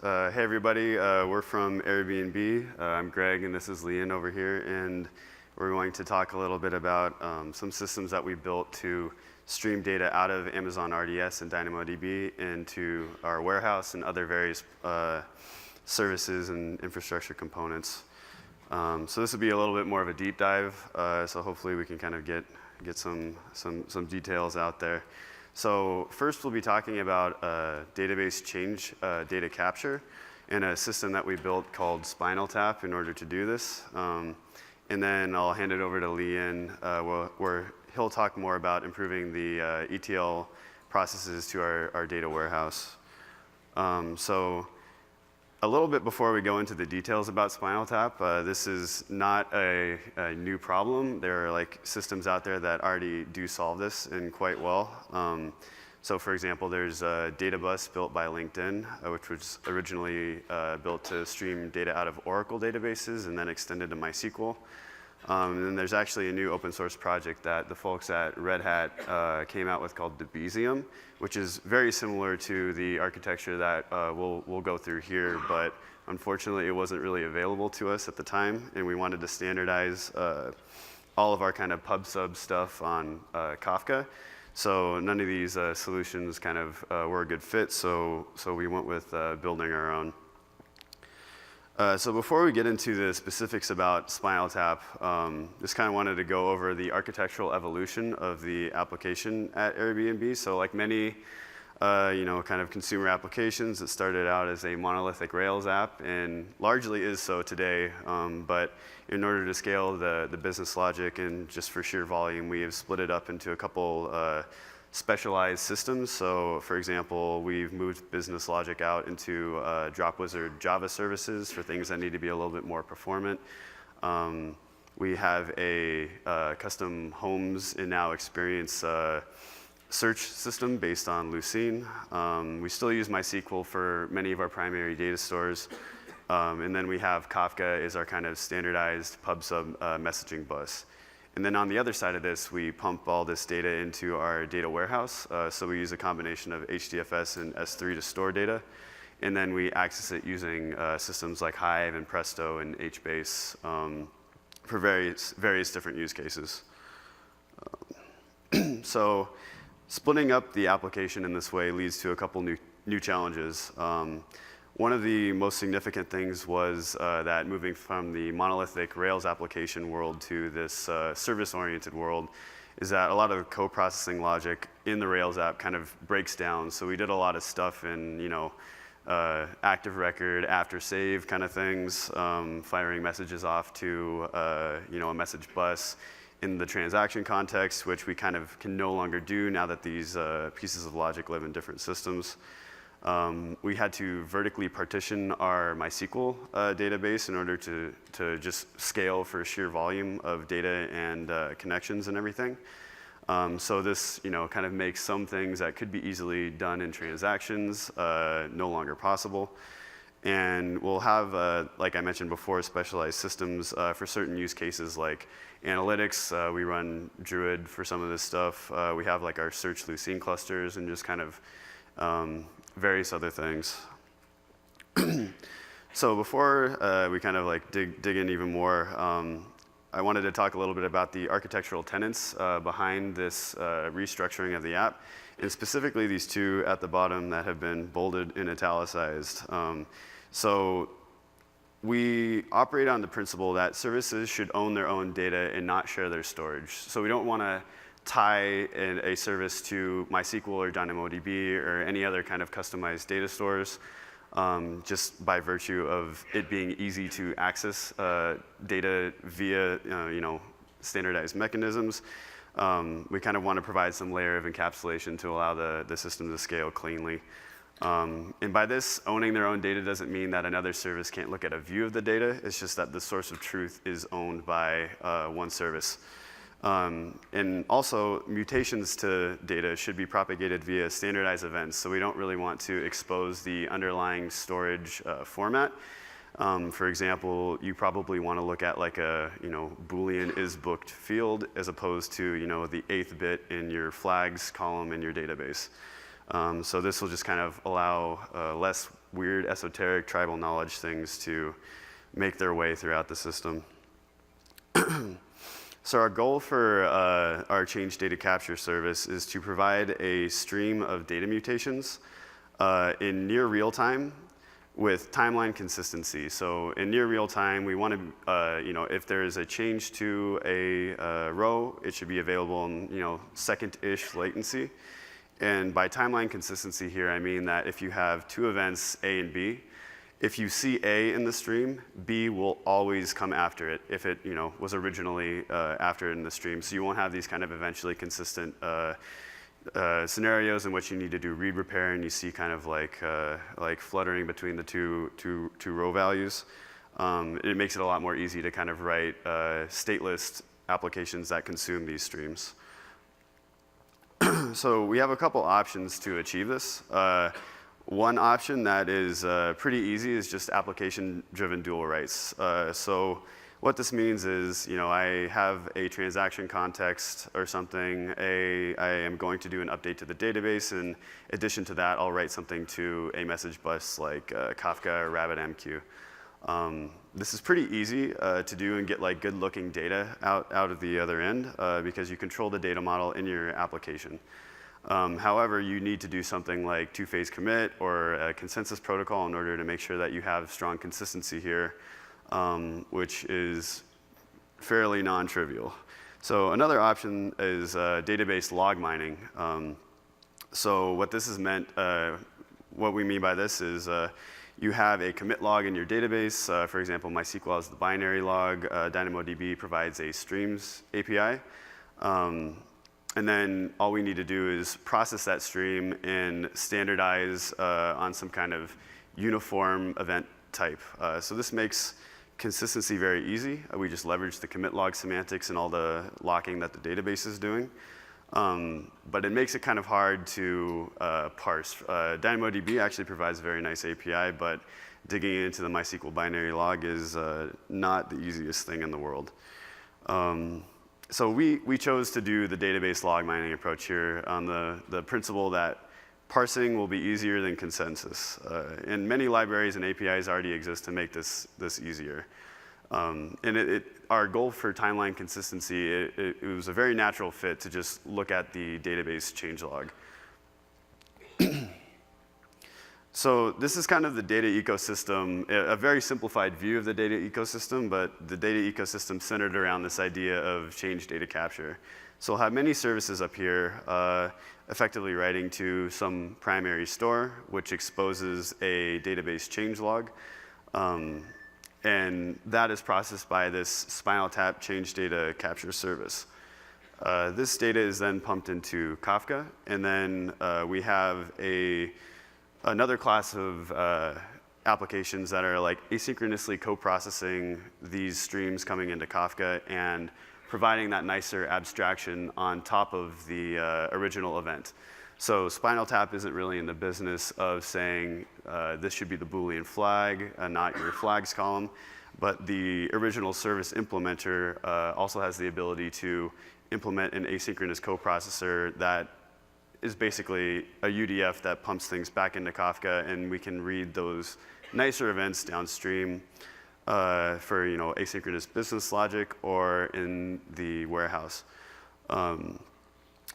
Hey everybody, we're from Airbnb. I'm Greg and this is Liyin over here, and we're going to talk a little bit about some systems that we built to stream data out of Amazon RDS and DynamoDB into our warehouse and other various services and infrastructure components. So this will be a little bit more of a deep dive, so hopefully we can kind of get some details out there. So first we'll be talking about database change data capture and a system that we built called SpinalTap in order to do this. And then I'll hand it over to Liyin, where he'll talk more about improving the ETL processes to our data warehouse. So a little bit before we go into the details about SpinalTap, this is not a new problem. There are like systems out there that already do solve this and quite well. So for example, there's a data bus built by LinkedIn, which was originally built to stream data out of Oracle databases and then extended to MySQL. And then there's actually a new open source project that the folks at Red Hat came out with called Debezium, which is very similar to the architecture that we'll go through here, but unfortunately it wasn't really available to us at the time, and we wanted to standardize all of our kind of pub sub stuff on Kafka. So none of these solutions kind of were a good fit, so we went with building our own. So before we get into the specifics about SpinalTap, just kind of wanted to go over the architectural evolution of the application at Airbnb. So like many, kind of consumer applications, it started out as a monolithic Rails app and largely is so today. But in order to scale the business logic and just for sheer volume, we have split it up into a couple specialized systems. So for example, we've moved business logic out into Dropwizard Java services for things that need to be a little bit more performant. We have a custom homes and now experience search system based on Liyin. We still use MySQL for many of our primary data stores. And then we have Kafka as our kind of standardized pub sub messaging bus. And then on the other side of this, we pump all this data into our data warehouse. So we use a combination of HDFS and S3 to store data. And then we access it using systems like Hive and Presto and HBase for various different use cases. So splitting up the application in this way leads to a couple new challenges. One of the most significant things was that moving from the monolithic Rails application world to this service-oriented world is that a lot of the co-processing logic in the Rails app kind of breaks down. So we did a lot of stuff in, active record, after save kind of things, firing messages off to, a message bus in the transaction context, which we kind of can no longer do now that these pieces of logic live in different systems. We had to vertically partition our MySQL database in order to just scale for sheer volume of data and connections and everything. So this kind of makes some things that could be easily done in transactions no longer possible. And we'll have, like I mentioned before, specialized systems for certain use cases like analytics. We run Druid for some of this stuff. We have like our search Liyin clusters and just kind of various other things. So before we kind of like dig in even more, I wanted to talk a little bit about the architectural tenets behind this restructuring of the app, and specifically these two at the bottom that have been bolded and italicized. So we operate on the principle that services should own their own data and not share their storage. So we don't want to tie a service to MySQL or DynamoDB or any other kind of customized data stores just by virtue of it being easy to access data via standardized mechanisms. We kind of want to provide some layer of encapsulation to allow the system to scale cleanly. And by this, owning their own data doesn't mean that another service can't look at a view of the data. It's just that the source of truth is owned by one service. And also, mutations to data should be propagated via standardized events, so we don't really want to expose the underlying storage format. For example, you probably want to look at like a Boolean is booked field as opposed to the 8th bit in your flags column in your database. So this will just kind of allow less weird esoteric tribal knowledge things to make their way throughout the system. So our goal for our change data capture service is to provide a stream of data mutations in near real time with timeline consistency. So in near real time, we want to, if there is a change to a row, it should be available in, second-ish latency. And by timeline consistency here, I mean that if you have two events, A and B, if you see A in the stream, B will always come after it if it was originally after it in the stream. So you won't have these kind of eventually consistent scenarios in which you need to do read repair and you see kind of like fluttering between the two row values. It makes it a lot more easy to kind of write stateless applications that consume these streams. So we have a couple options to achieve this. One option that is pretty easy is just application-driven dual writes. So what this means is, I have a transaction context or something. I am going to do an update to the database. In addition to that, I'll write something to a message bus like Kafka or RabbitMQ. This is pretty easy to do and get good-looking data out of the other end because you control the data model in your application. However, you need to do something like two-phase commit or a consensus protocol in order to make sure that you have strong consistency here, which is fairly non-trivial. So another option is database log mining. So what this is meant, what we mean by this is you have a commit log in your database. For example, MySQL has the binary log. DynamoDB provides a Streams API. And then all we need to do is process that stream and standardize on some kind of uniform event type. So this makes consistency very easy. We just leverage the commit log semantics and all the locking that the database is doing. But it makes it kind of hard to parse. DynamoDB actually provides a very nice API, but digging into the MySQL binary log is not the easiest thing in the world. So we chose to do the database log mining approach here on the principle that parsing will be easier than consensus. And many libraries and APIs already exist to make this easier. And our goal for timeline consistency, it was a very natural fit to just look at the database changelog. So this is kind of the data ecosystem, a very simplified view of the data ecosystem, but the data ecosystem centered around this idea of change data capture. So we'll have many services up here, effectively writing to some primary store, which exposes a database changelog. And that is processed by this SpinalTap change data capture service. This data is then pumped into Kafka, and then we have another class of applications that are like asynchronously co-processing these streams coming into Kafka and providing that nicer abstraction on top of the original event. So SpinalTap isn't really in the business of saying this should be the Boolean flag, not your flags column, but the original service implementer also has the ability to implement an asynchronous co-processor that is basically a UDF that pumps things back into Kafka, and we can read those nicer events downstream for asynchronous business logic or in the warehouse.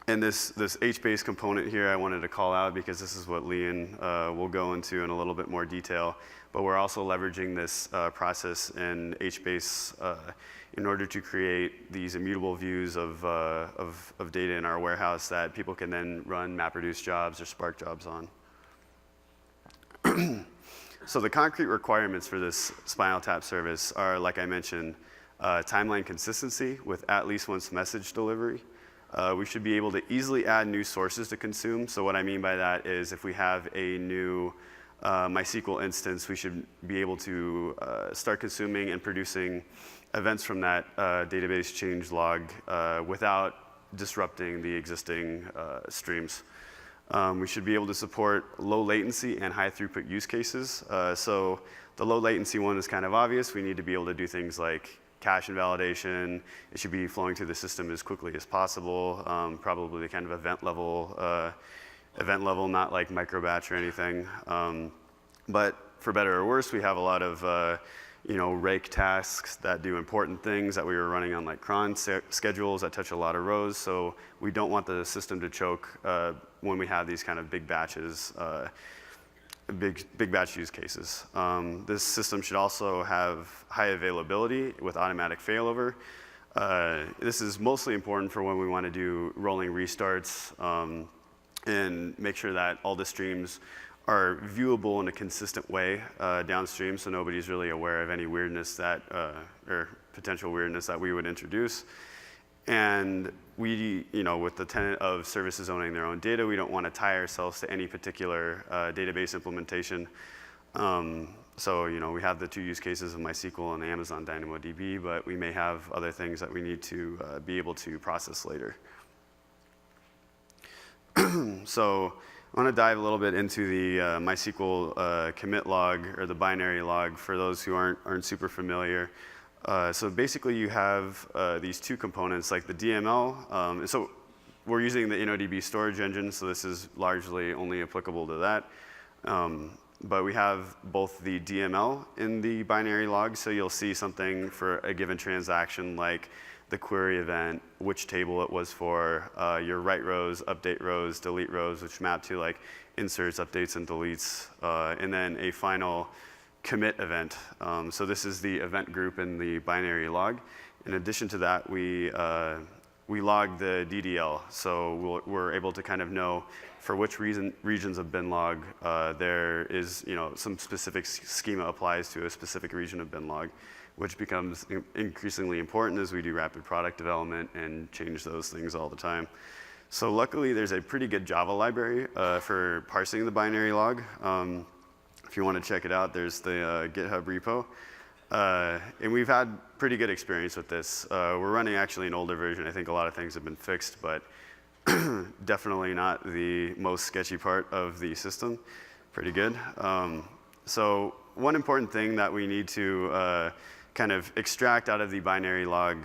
And this HBase component here I wanted to call out because this is what Liyin will go into in a little bit more detail. But we're also leveraging this process in HBase in order to create these immutable views of data in our warehouse that people can then run MapReduce jobs or Spark jobs on. So the concrete requirements for this SpinalTap service are, like I mentioned, timeline consistency with at least once message delivery. We should be able to easily add new sources to consume. So what I mean by that is if we have a new MySQL instance, we should be able to start consuming and producing events from that database change log without disrupting the existing streams. We should be able to support low latency and high throughput use cases. So the low latency one is kind of obvious. We need to be able to do things like cache invalidation. It should be flowing through the system as quickly as possible, probably the kind of event level, not like micro batch or anything. But for better or worse, we have a lot of rake tasks that do important things that we were running on like cron schedules that touch a lot of rows. So we don't want the system to choke when we have these kind of big batches, big batch use cases. This system should also have high availability with automatic failover. This is mostly important for when we want to do rolling restarts and make sure that all the streams are viewable in a consistent way downstream, so nobody's really aware of any weirdness that, or potential weirdness that we would introduce. And we, with the tenet of services owning their own data, we don't want to tie ourselves to any particular database implementation. So, we have the two use cases of MySQL and Amazon DynamoDB, but we may have other things that we need to be able to process later. So I want to dive a little bit into the MySQL commit log, or the binary log, for those who aren't super familiar. So basically you have these two components, like the DML. So we're using the InnoDB storage engine, so this is largely only applicable to that. But we have both the DML in the binary log, so you'll see something for a given transaction like the query event, which table it was for, your write rows, update rows, delete rows, which map to like inserts, updates, and deletes, and then a final commit event. So this is the event group in the binary log. In addition to that, we log the DDL, so we're able to kind of know for which regions of Binlog there is, some specific schema applies to a specific region of Binlog, which becomes increasingly important as we do rapid product development and change those things all the time. So luckily, there's a pretty good Java library for parsing the binary log. If you want to check it out, there's the GitHub repo. And we've had pretty good experience with this. We're running actually an older version. I think a lot of things have been fixed, but definitely not the most sketchy part of the system. Pretty good. So one important thing that we need to kind of extract out of the binary log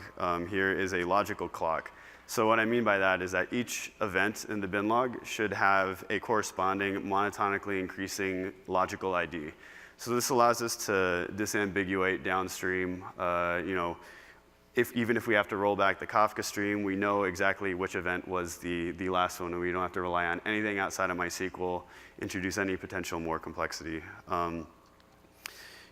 here is a logical clock. So what I mean by that is that each event in the bin log should have a corresponding monotonically increasing logical ID. So this allows us to disambiguate downstream, even if we have to roll back the Kafka stream, we know exactly which event was the last one, and we don't have to rely on anything outside of MySQL, introduce any potential more complexity.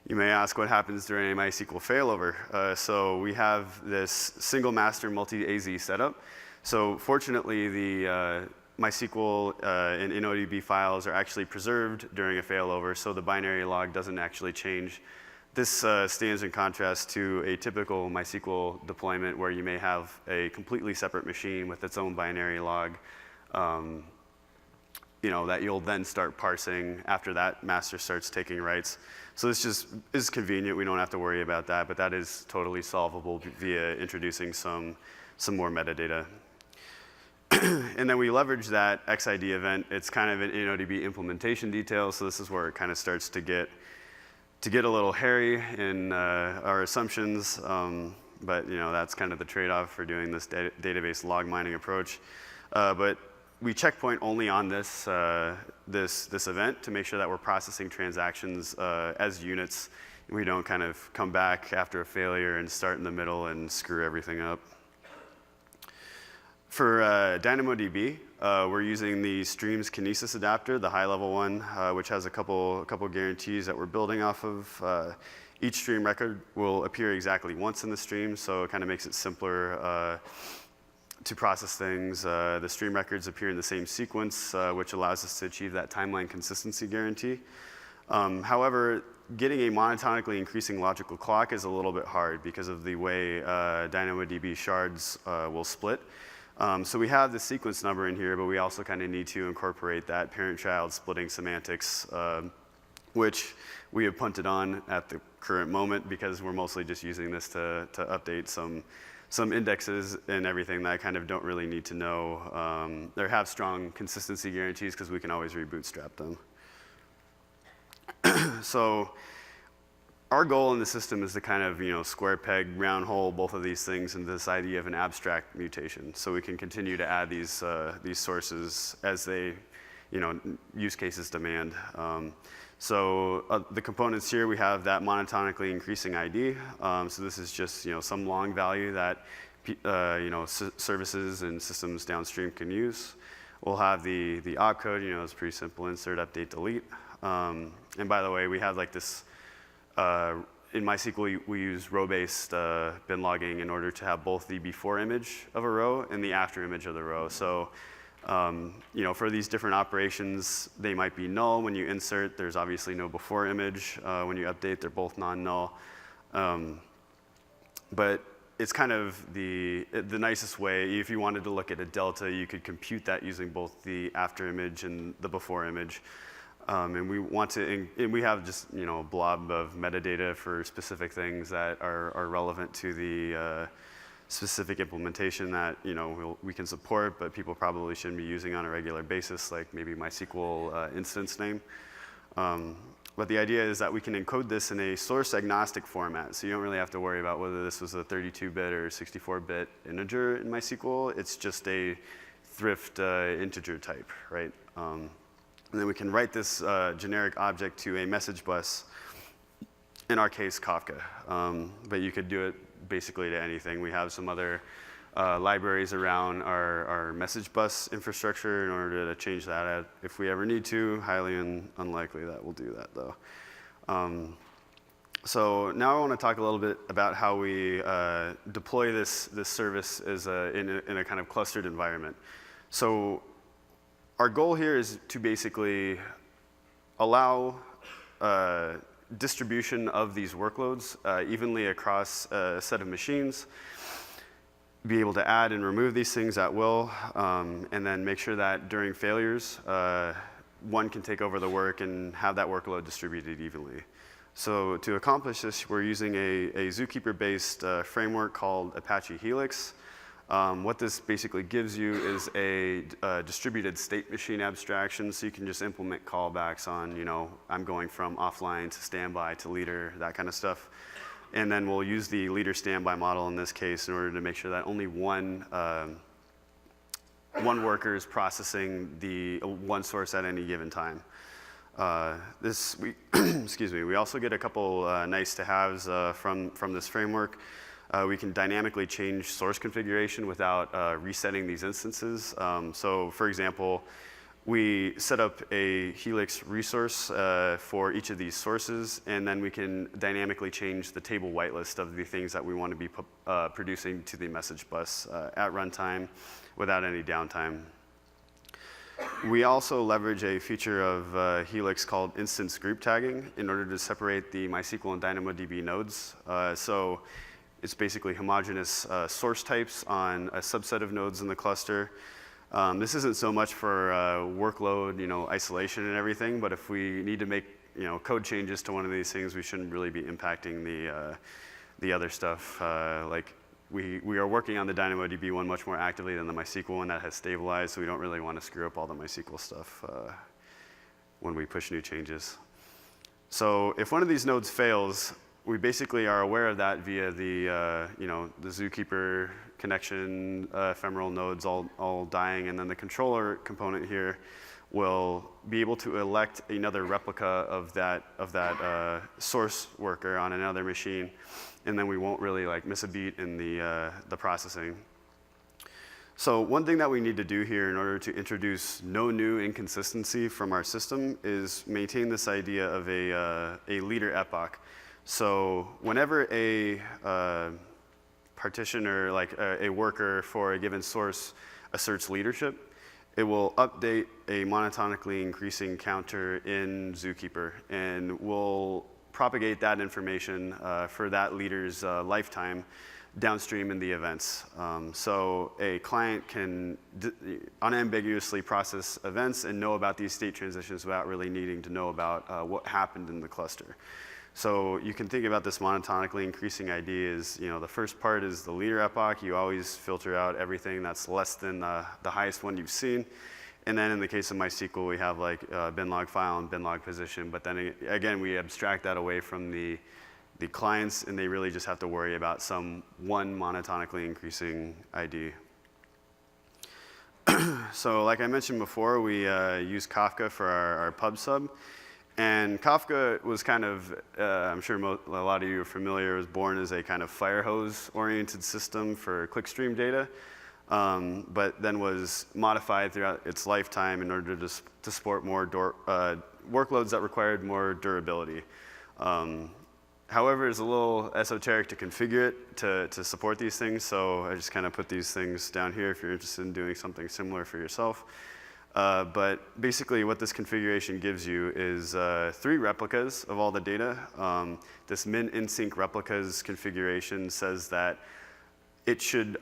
You may ask what happens during a MySQL failover. So we have this single master multi-AZ setup. So fortunately, the MySQL and InnoDB files are actually preserved during a failover, so the binary log doesn't actually change. This stands in contrast to a typical MySQL deployment where you may have a completely separate machine with its own binary log that you'll then start parsing after that master starts taking writes. So this just is convenient. We don't have to worry about that, but that is totally solvable via introducing some more metadata. And then we leverage that XID event. It's kind of an InnoDB implementation detail, so this is where it kind of starts to get a little hairy in our assumptions, but that's kind of the trade-off for doing this database log mining approach. But we checkpoint only on this event to make sure that we're processing transactions as units. We don't kind of come back after a failure and start in the middle and screw everything up. For DynamoDB, we're using the Streams Kinesis adapter, the high-level one, which has a couple guarantees that we're building off of. Each stream record will appear exactly once in the stream, so it kind of makes it simpler to process things. The stream records appear in the same sequence, which allows us to achieve that timeline consistency guarantee. However, getting a monotonically increasing logical clock is a little bit hard because of the way DynamoDB shards will split. So we have the sequence number in here, but we also kind of need to incorporate that parent-child splitting semantics, which we have punted on at the current moment because we're mostly just using this to update some indexes and everything that I kind of don't really need to know. They have strong consistency guarantees because we can always rebootstrap them. So our goal in the system is to kind of, square peg, round hole both of these things into this idea of an abstract mutation. So we can continue to add these sources as they, use cases demand. So the components here, we have that monotonically increasing ID. So this is just some long value that services and systems downstream can use. We'll have the opcode. It's pretty simple: insert, update, delete. And by the way, we have like this. In MySQL, we use row-based bin logging in order to have both the before image of a row and the after image of the row. So, for these different operations, they might be null when you insert. There's obviously no before image. When you update, they're both non-null. But it's kind of the nicest way. If you wanted to look at a delta, you could compute that using both the after image and the before image. And we want to, and we have just a blob of metadata for specific things that are relevant to the specific implementation that we can support, but people probably shouldn't be using on a regular basis, like maybe MySQL instance name. But the idea is that we can encode this in a source agnostic format, so you don't really have to worry about whether this was a 32-bit or 64-bit integer in MySQL. It's just a thrift integer type, right? And then we can write this generic object to a message bus, in our case, Kafka. But you could do it basically to anything. We have some other libraries around our message bus infrastructure in order to change that if we ever need to. Highly unlikely that we'll do that, though. So now I want to talk a little bit about how we deploy this service in a kind of clustered environment. So our goal here is to basically allow distribution of these workloads evenly across a set of machines, be able to add and remove these things at will, and then make sure that during failures, one can take over the work and have that workload distributed evenly. So to accomplish this, we're using a Zookeeper-based framework called Apache Helix. What this basically gives you is a distributed state machine abstraction, so you can just implement callbacks on, I'm going from offline to standby to leader, that kind of stuff. And then we'll use the leader standby model in this case in order to make sure that only one worker is processing the one source at any given time. Excuse me, we also get a couple nice to haves from this framework. We can dynamically change source configuration without resetting these instances. So for example, we set up a Helix resource for each of these sources, and then we can dynamically change the table whitelist of the things that we want to be producing to the message bus at runtime without any downtime. We also leverage a feature of Helix called instance group tagging in order to separate the MySQL and DynamoDB nodes. So it's basically homogeneous source types on a subset of nodes in the cluster. This isn't so much for workload, isolation and everything, but if we need to make, code changes to one of these things, we shouldn't really be impacting the other stuff. Like we are working on the DynamoDB one much more actively than the MySQL one that has stabilized, so we don't really want to screw up all the MySQL stuff when we push new changes. So if one of these nodes fails, we basically are aware of that via the Zookeeper connection, ephemeral nodes all dying, and then the controller component here will be able to elect another replica of that source worker on another machine, and then we won't really miss a beat in the processing. So one thing that we need to do here in order to introduce no new inconsistency from our system is maintain this idea of a leader epoch. So whenever a partitioner, a worker for a given source asserts leadership, it will update a monotonically increasing counter in Zookeeper, and will propagate that information for that leader's lifetime downstream in the events. So a client can unambiguously process events and know about these state transitions without really needing to know about what happened in the cluster. So you can think about this monotonically increasing ID as, the first part is the leader epoch. You always filter out everything that's less than the highest one you've seen. And then in the case of MySQL, we have binlog file and binlog position. But then again, we abstract that away from the clients, and they really just have to worry about some one monotonically increasing ID. So like I mentioned before, we use Kafka for our pub sub. And Kafka was kind of, I'm sure a lot of you are familiar, was born as a kind of fire hose-oriented system for clickstream data, but then was modified throughout its lifetime in order to support more workloads that required more durability. However, it's a little esoteric to configure it to support these things, so I just kind of put these things down here if you're interested in doing something similar for yourself. But basically what this configuration gives you is 3 replicas of all the data. This min-in-sync replicas configuration says that it should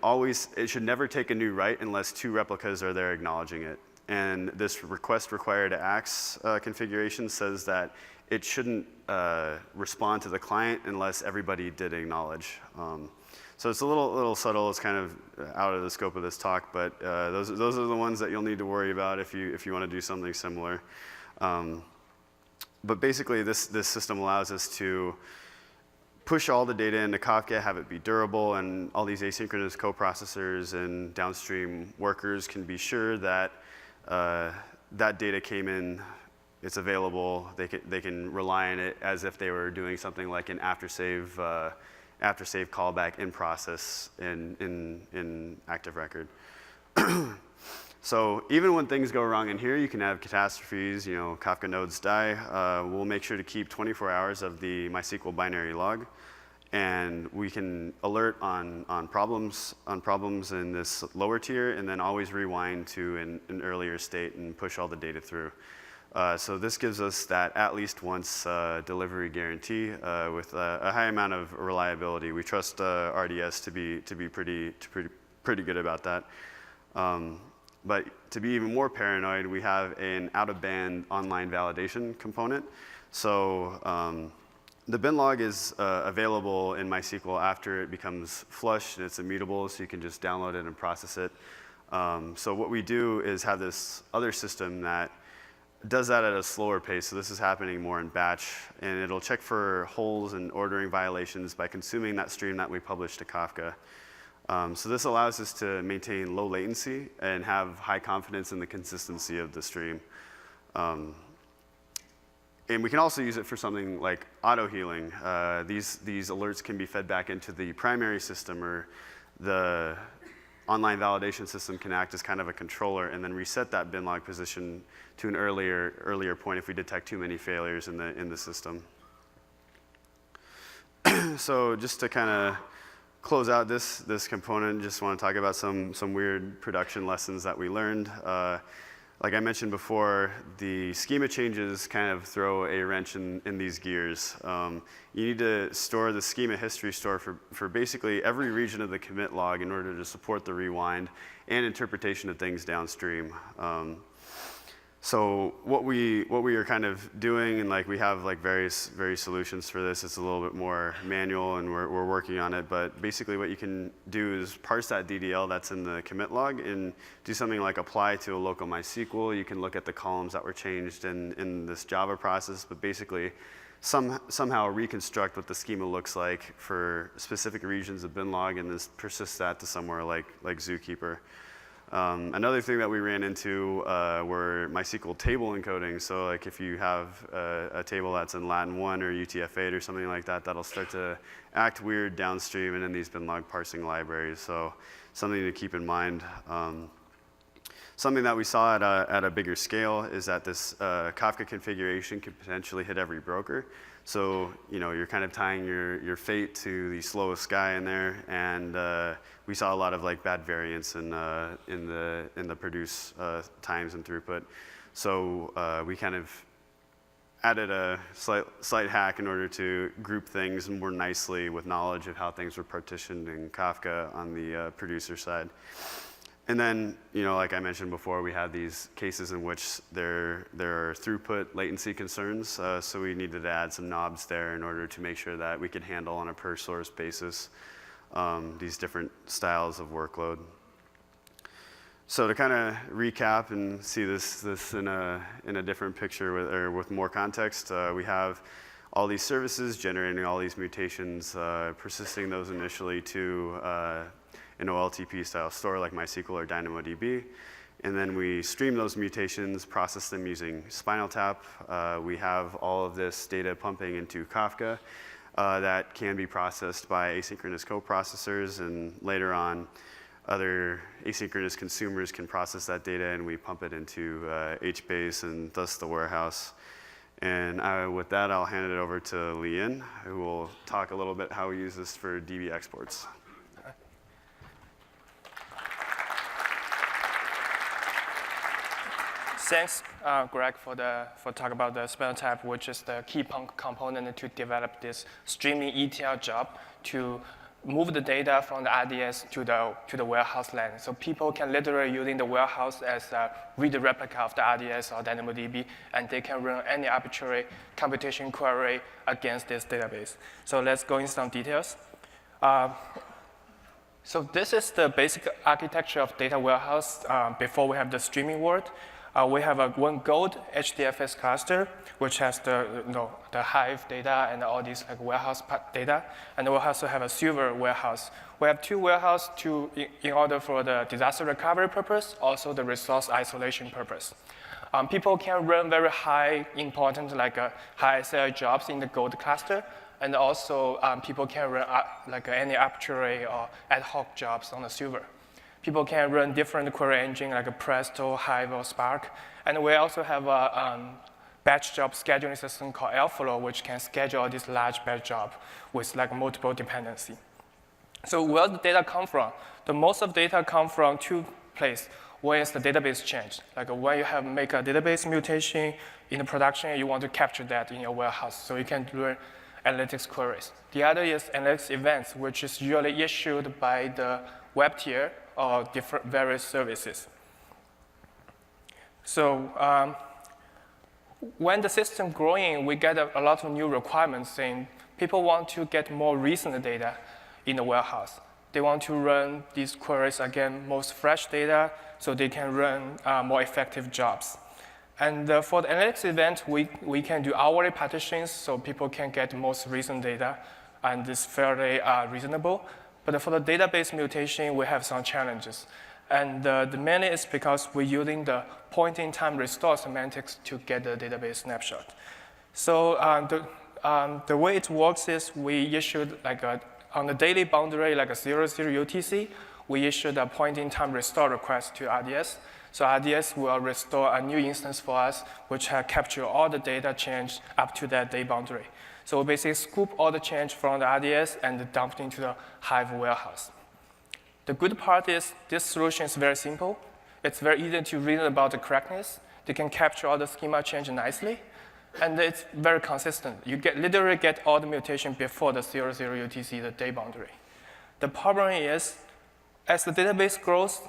never take a new write unless 2 replicas are there acknowledging it. And this request required acts configuration says that it shouldn't respond to the client unless everybody did acknowledge. So it's a little subtle. It's kind of out of the scope of this talk, but those are the ones that you'll need to worry about if you want to do something similar. But basically, this system allows us to push all the data into Kafka, have it be durable, and all these asynchronous coprocessors and downstream workers can be sure that that data came in, it's available, they can rely on it as if they were doing something like an after-save callback in process in active record. So even when things go wrong in here, you can have catastrophes, Kafka nodes die. We'll make sure to keep 24 hours of the MySQL binary log, and we can alert on problems in this lower tier, and then always rewind to an earlier state and push all the data through. So this gives us that at least once delivery guarantee with a high amount of reliability. We trust RDS to be pretty good about that. But to be even more paranoid, we have an out-of-band online validation component. So the Binlog is available in MySQL after it becomes flushed and it's immutable, so you can just download it and process it. So what we do is have this other system that does that at a slower pace. So this is happening more in batch, and it'll check for holes and ordering violations by consuming that stream that we publish to Kafka. So this allows us to maintain low latency and have high confidence in the consistency of the stream. And we can also use it for something like auto-healing. These alerts can be fed back into the primary system, or the online validation system can act as kind of a controller and then reset that binlog position to an earlier point if we detect too many failures in the system. So just to kind of close out this component, just want to talk about some weird production lessons that we learned. Like I mentioned before, the schema changes kind of throw a wrench in these gears. You need to store the schema history store for basically every region of the commit log in order to support the rewind and interpretation of things downstream. So what we are kind of doing, and we have various solutions for this. It's a little bit more manual, and we're working on it. But basically, what you can do is parse that DDL that's in the commit log and do something like apply to a local MySQL. You can look at the columns that were changed in this Java process, but basically somehow reconstruct what the schema looks like for specific regions of Binlog, and this persist that to somewhere like Zookeeper. Another thing that we ran into were MySQL table encoding. So if you have a table that's in Latin 1 or UTF-8 or something like that, that'll start to act weird downstream and in these binlog parsing libraries. So something to keep in mind. Something that we saw at a bigger scale is that this Kafka configuration could potentially hit every broker. So you're kind of tying your fate to the slowest guy in there, and we saw a lot of bad variance in the produce times and throughput. So we kind of added a slight hack in order to group things more nicely with knowledge of how things were partitioned in Kafka on the producer side. And then, like I mentioned before, we had these cases in which there are throughput latency concerns, so we needed to add some knobs there in order to make sure that we could handle on a per source basis these different styles of workload. So to kind of recap and see this in a different picture with more context, we have all these services generating all these mutations, persisting those initially to an OLTP style store like MySQL or DynamoDB. And then we stream those mutations, process them using SpinalTap. We have all of this data pumping into Kafka that can be processed by asynchronous coprocessors, and later on, other asynchronous consumers can process that data, and we pump it into HBase and thus the warehouse. And with that, I'll hand it over to Liyin, who will talk a little bit how we use this for DB exports. Thanks, Greg, for talk about the SpinalTap, which is the key component to develop this streaming ETL job to move the data from the RDS to the warehouse land. So people can literally using the warehouse as a read replica of the RDS or DynamoDB, and they can run any arbitrary computation query against this database. So let's go into some details. So this is the basic architecture of data warehouse before we have the streaming world. We have one gold HDFS cluster, which has the Hive data and all these like warehouse data. And we also have a silver warehouse. We have two warehouses in order for the disaster recovery purpose, also the resource isolation purpose. People can run very high important like high SL jobs in the gold cluster. And also people can run like any arbitrary or ad hoc jobs on the silver. People can run different query engine like a Presto, Hive, or Spark. And we also have a batch job scheduling system called Airflow, which can schedule this large batch job with like multiple dependency. So where the data come from? The most of data come from two places. One is the database change. Like when you have make a database mutation in the production, you want to capture that in your warehouse so you can run analytics queries. The other is analytics events, which is usually issued by the web tier or different various services. So when the system growing, we get a lot of new requirements saying people want to get more recent data in the warehouse. They want to run these queries again, most fresh data, so they can run more effective jobs. And for the analytics event, we can do hourly partitions, so people can get most recent data, and it's fairly reasonable. But for the database mutation, we have some challenges. And the main is because we're using the point-in-time restore semantics to get the database snapshot. So the way it works is we issued like on the daily boundary, like a 00 UTC, we issued a point-in-time restore request to RDS. So RDS will restore a new instance for us, which has captured all the data change up to that day boundary. So we basically scoop all the change from the RDS and dump it into the Hive warehouse. The good part is this solution is very simple. It's very easy to reason about the correctness. They can capture all the schema change nicely. And it's very consistent. You literally get all the mutation before the 00 UTC, the day boundary. The problem is, as the database grows,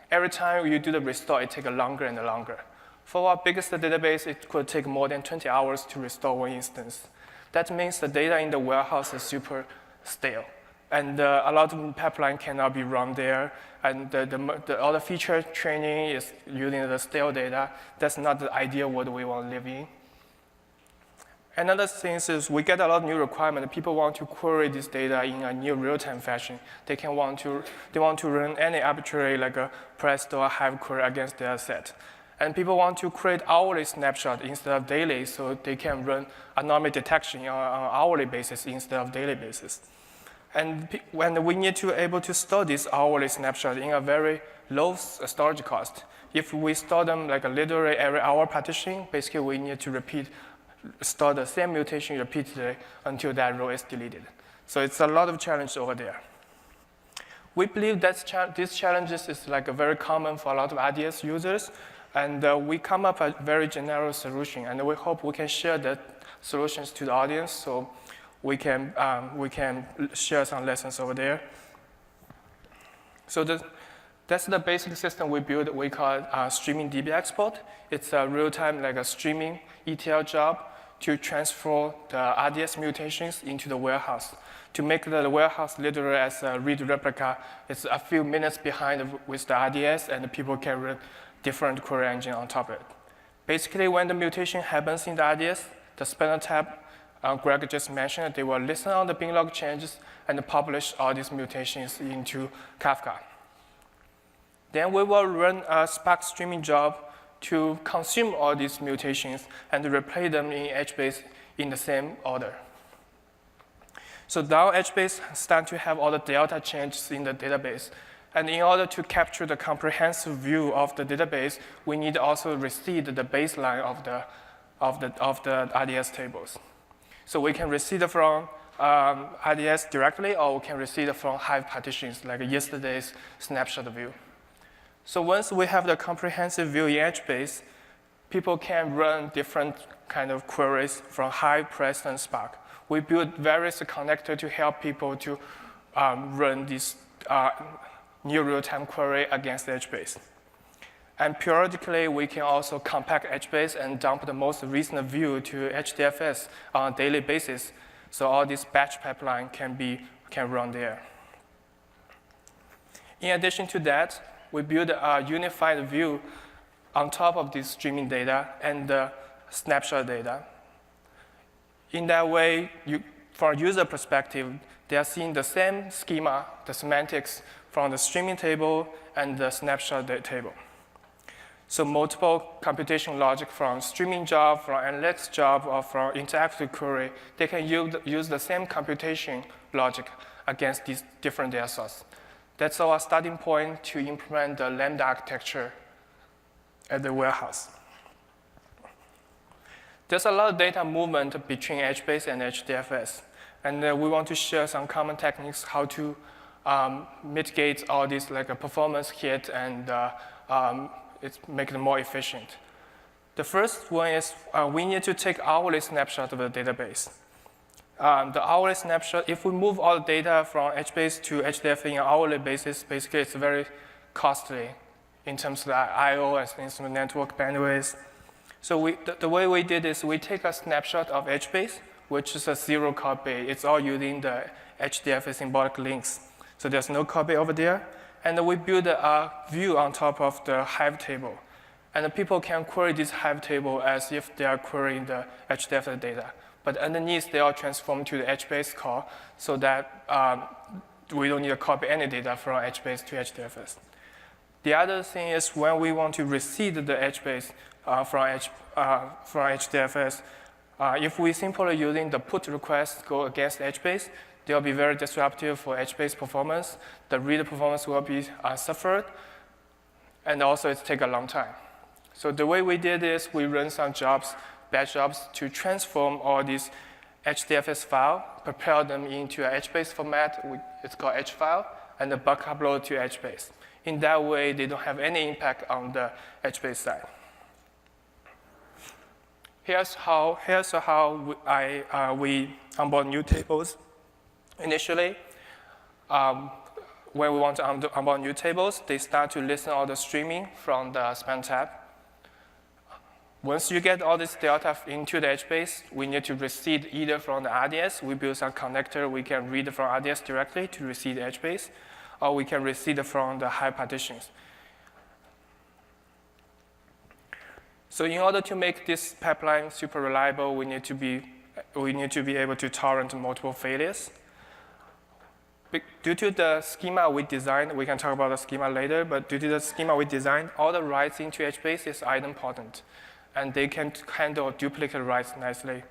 every time you do the restore, it takes longer and longer. For our biggest database, it could take more than 20 hours to restore one instance. That means the data in the warehouse is super stale. And a lot of pipeline cannot be run there. And all the feature training is using the stale data. That's not the ideal world we want to live in. Another thing is we get a lot of new requirements. People want to query this data in a new real-time fashion. They want to run any arbitrary like a Presto or Hive query against their set. And people want to create hourly snapshot instead of daily, so they can run anomaly detection on an hourly basis instead of daily basis. And when we need to able to store this hourly snapshot in a very low storage cost, if we store them like a literally every hour partition, basically we need to store the same mutation repeatedly until that row is deleted. So it's a lot of challenge over there. We believe that these challenges is like a very common for a lot of RDS users, and we come up with a very general solution, and we hope we can share the solutions to the audience so we can share some lessons over there. So that's the basic system we built. We call it streaming DB export. It's a real-time like a streaming ETL job to transfer the RDS mutations into the warehouse. To make the warehouse literally as a read replica, it's a few minutes behind with the RDS, and people can run different query engine on top of it. Basically, when the mutation happens in the RDS, the SpinalTap, Greg just mentioned, they will listen on the Binlog changes and publish all these mutations into Kafka. Then we will run a Spark streaming job to consume all these mutations and replay them in HBase in the same order. So now HBase starts to have all the delta changes in the database. And in order to capture the comprehensive view of the database, we need also reseed the baseline of the RDS tables. So we can reseed from RDS directly, or we can reseed from Hive partitions, like yesterday's snapshot view. So once we have the comprehensive view in HBase, people can run different kind of queries from Hive, Prest, and Spark. We build various connectors to help people to run this new real-time query against HBase. And periodically, we can also compact HBase and dump the most recent view to HDFS on a daily basis. So all this batch pipeline can run there. In addition to that, we build a unified view on top of this streaming data and the snapshot data. In that way, from a user perspective, they are seeing the same schema, the semantics, from the streaming table and the snapshot table. So multiple computation logic from streaming job, from analytics job, or from interactive query, they can use the same computation logic against these different data sources. That's our starting point to implement the Lambda architecture at the warehouse. There's a lot of data movement between HBase and HDFS. And we want to share some common techniques how to mitigate all these like a performance hit and make it more efficient. The first one is we need to take hourly snapshot of the database. The hourly snapshot, if we move all the data from HBase to HDFS on an hourly basis, basically it's very costly in terms of the I/O and in terms of network bandwidth. So the way we did is we take a snapshot of HBase, which is a zero copy. It's all using the HDFS symbolic links. So there's no copy over there. And we build a view on top of the Hive table. And the people can query this Hive table as if they are querying the HDFS data. But underneath, they are transformed to the HBase call so that we don't need to copy any data from HBase to HDFS. The other thing is when we want to reseed the HBase from HDFS, if we simply using the put request go against HBase, they will be very disruptive for HBase performance. The read performance will be suffered, and also it takes a long time. So the way we did is we run some jobs, batch jobs, to transform all these HDFS file, prepare them into a HBase format, it's called HFile, and the bulk upload to HBase. In that way, they don't have any impact on the HBase side. Here's how we onboard new tables. Initially, when we want to onboard new tables, they start to listen all the streaming from the SpinalTap. Once you get all this data into the HBase, we need to reseed either from the RDS. We build some connector. We can read from RDS directly to reseed HBase, or we can reseed from the Hive partitions. So in order to make this pipeline super reliable, we need to be able to torrent multiple failures. Due to the schema we designed, we can talk about the schema later, but due to the schema we designed, all the writes into HBase is idempotent, and they can handle duplicate writes nicely.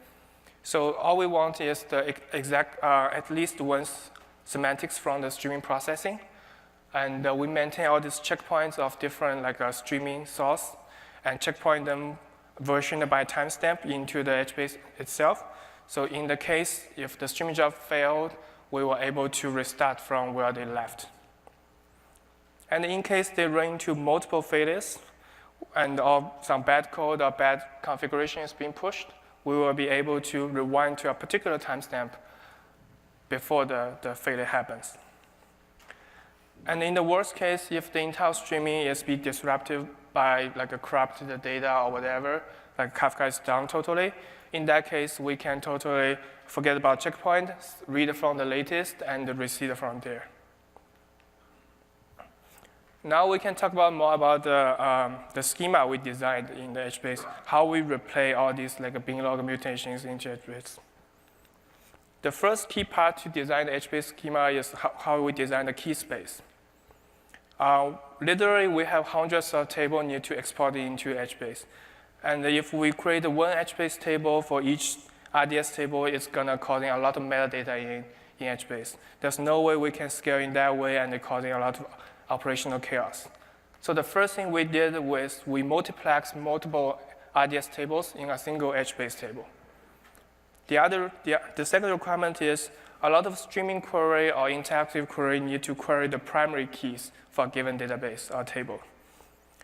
So all we want is the exact, at least once semantics from the streaming processing, and we maintain all these checkpoints of different streaming source, and checkpoint them versioned by timestamp into the HBase itself. So in the case, if the streaming job failed, we were able to restart from where they left. And in case they run into multiple failures and some bad code or bad configuration is being pushed, we will be able to rewind to a particular timestamp before the failure happens. And in the worst case, if the entire streaming is being disrupted by a corrupted data or whatever, like Kafka is down totally, in that case, we can totally forget about checkpoint, read from the latest, and reseed from there. Now we can talk more about the schema we designed in the HBase, how we replay all these Binlog mutations into HBase. The first key part to design the HBase schema is how we design the key space. Literally, we have hundreds of tables need to export into HBase. And if we create one HBase table for each RDS table, it's going to cause a lot of metadata in HBase. There's no way we can scale in that way, and it causing a lot of operational chaos. So the first thing we did was we multiplexed multiple RDS tables in a single HBase table. The second requirement is a lot of streaming query or interactive query need to query the primary keys for a given database or table.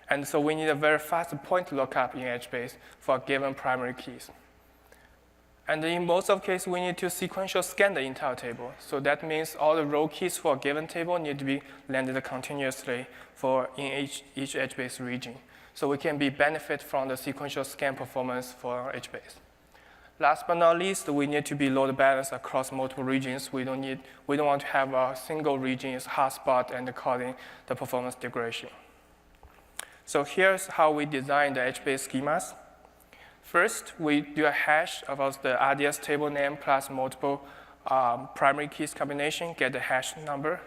And so we need a very fast point lookup in HBase for given primary keys. And in most of cases, we need to sequential scan the entire table. So that means all the row keys for a given table need to be landed continuously in each HBase region. So we can benefit from the sequential scan performance for HBase. Last but not least, we need to be load balanced across multiple regions. We don't want to have a single region as hotspot and causing the performance degradation. So here's how we design the HBase schemas. First, we do a hash about the RDS table name plus multiple primary keys combination, get the hash number.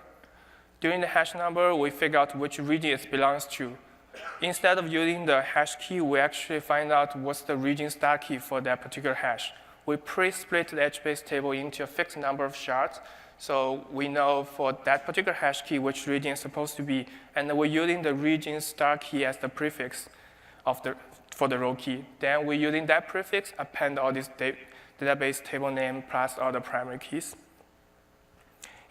During the hash number, we figure out which region it belongs to. Instead of using the hash key, we actually find out what's the region star key for that particular hash. We pre-split the HBase table into a fixed number of shards, so we know for that particular hash key which region is supposed to be, and we're using the region star key as the prefix for the row key. Then we're using that prefix, append all this database table name plus all the primary keys.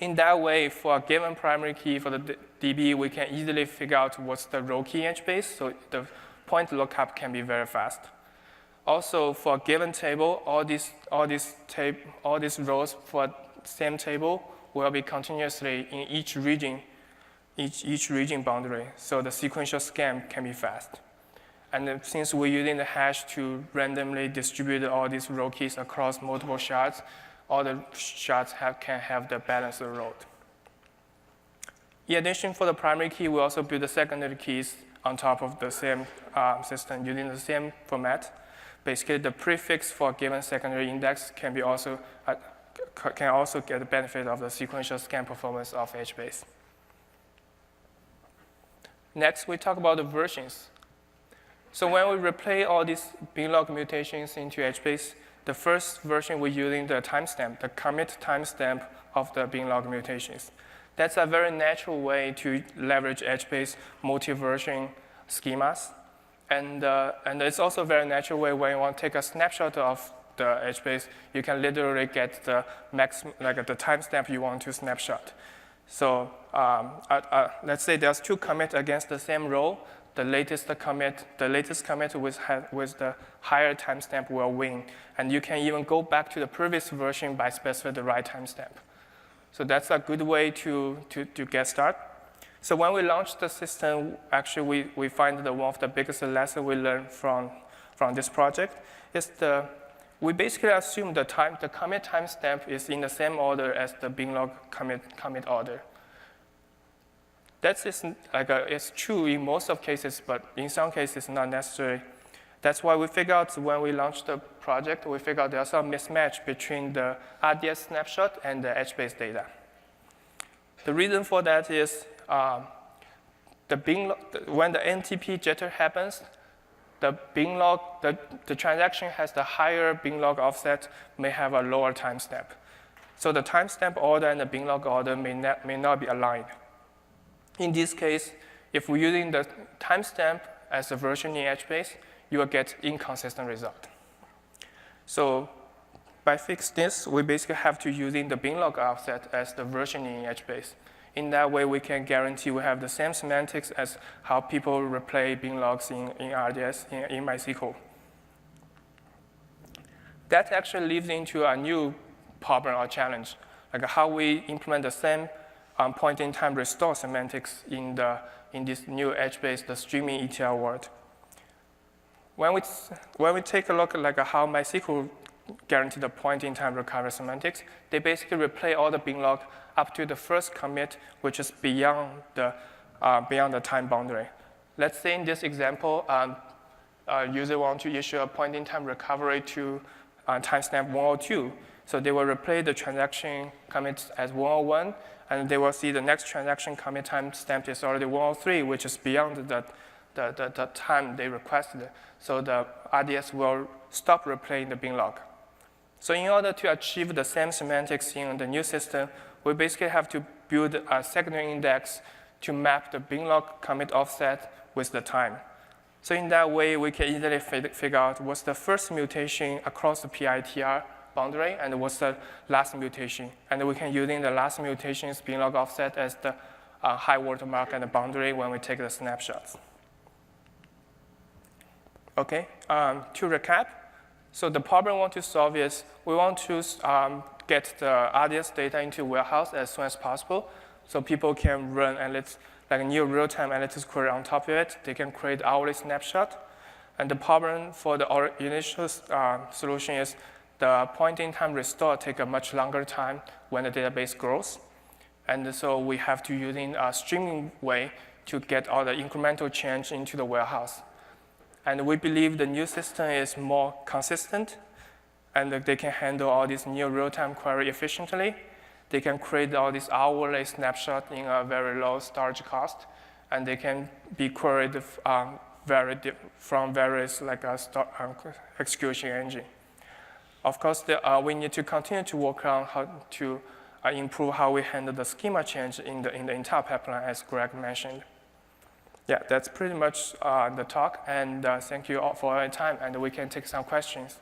In that way, for a given primary key for the DB, we can easily figure out what's the row key in HBase, so the point lookup can be very fast. Also, for a given table, all these rows for same table will be continuously in each region boundary, so the sequential scan can be fast. And then since we're using the hash to randomly distribute all these row keys across multiple shards, all the shards can have the balanced load. In addition, for the primary key, we also build the secondary keys on top of the same system using the same format. Basically, the prefix for a given secondary index can also get the benefit of the sequential scan performance of HBase. Next, we talk about the versions. So when we replay all these Binlog mutations into HBase, the first version we're using the timestamp, the commit timestamp of the Binlog mutations. That's a very natural way to leverage HBase multi-version schemas. And it's also a very natural way when you want to take a snapshot of the HBase, you can literally get the the timestamp you want to snapshot. So let's say there's two commits against the same row. The latest commit with the higher timestamp will win. And you can even go back to the previous version by specifying the right timestamp. So that's a good way to get started. So when we launched the system, actually we find that one of the biggest lessons we learned from this project is we basically assume the commit timestamp is in the same order as the Binlog commit order. It's true in most of cases, but in some cases not necessary. That's why we figured out when we launched the project, we figured out there's a mismatch between the RDS snapshot and the HBase data. The reason for that is when the NTP jitter happens, the transaction has the higher Binlog offset may have a lower timestamp. So the timestamp order and the Binlog order may not be aligned. In this case, if we're using the timestamp as a version in HBase, you will get inconsistent result. So by fixing this, we basically have to using the Binlog offset as the version in HBase. In that way, we can guarantee we have the same semantics as how people replay Binlogs in RDS, in MySQL. That actually leads into a new problem or challenge, like how we implement the same point-in-time restore semantics in this new HBase, the streaming ETL world. When we take a look at how MySQL guarantee the point-in-time recovery semantics, they basically replay all the Binlog up to the first commit, which is beyond the time boundary. Let's say in this example, a user wants to issue a point-in-time recovery to timestamp 102. So they will replay the transaction commit as 101, and they will see the next transaction commit timestamp is already 103, which is beyond the time they requested. So the RDS will stop replaying the Binlog. So in order to achieve the same semantics in the new system, we basically have to build a secondary index to map the Binlog commit offset with the time. So in that way, we can easily figure out what's the first mutation across the PITR boundary and what's the last mutation. And we can using the last mutation's Binlog offset as the high watermark and the boundary when we take the snapshots. Okay, to recap, so the problem we want to solve is we want to get the RDS data into warehouse as soon as possible so people can run like a new real-time analytics query on top of it. They can create hourly snapshot. And the problem for the initial solution is the point-in-time restore take a much longer time when the database grows. And so we have to using a streaming way to get all the incremental change into the warehouse. And we believe the new system is more consistent, and they can handle all these new real-time query efficiently. They can create all these hourly snapshot in a very low storage cost, and they can be queried from various execution engine. Of course, we need to continue to work on how to improve how we handle the schema change in the entire pipeline, as Greg mentioned. Yeah, that's pretty much the talk, and thank you all for your time, and we can take some questions.